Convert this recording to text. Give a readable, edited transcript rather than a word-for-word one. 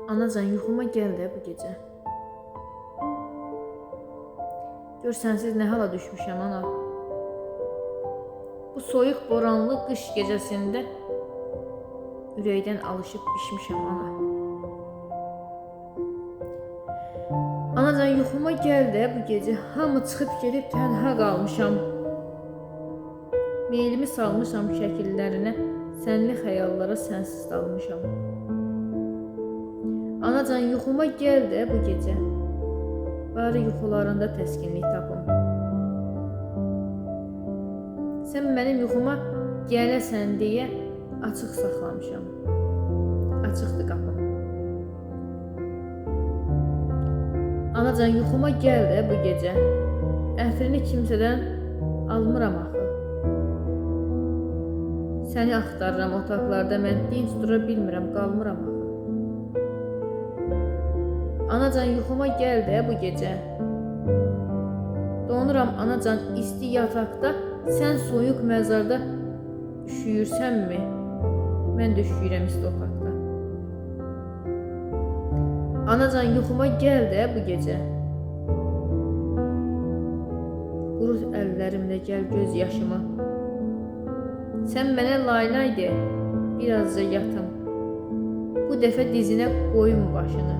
Anacan yuxuma gəl də bu gecə. Gör sənsiz nə hala düşmüşəm ana. Bu soyuq boranlı qış gecəsində ürəkdən alışıb pişmişəm ana. Anacan yuxuma gəl də bu gecə. Hamı çıxıb gedib tənha qalmışam. Meylimi salmışam şəkillərinə, sənli xəyallara sənsiz dalmışam. Anacan yuxuma gəl də bu gecə. Bari yuxularında təskinlik tapım. Sən mənim yuxuma gələsən deyə açıq saxlamışam. Açıqdır qapım. Anacan yuxuma gəl də bu gecə. Ətrini kimsədən almıram axı. Səni axtarıram otaqlarda, mən dinc dura bilmirəm, qalmıram axı. Anacan yuxuma gəl də bu gecə. Donuram anacan isti yataqda, sən soyuq məzarda üşüyürsənmi? Mən də üşüyürəm isti otaqda. Anacan yuxuma gəl də bu gecə. Qurut əllərimlə gəl göz yaşımı. Sən mənə laylay de, birazca yatım. Bu dəfə dizinə qoyum başını.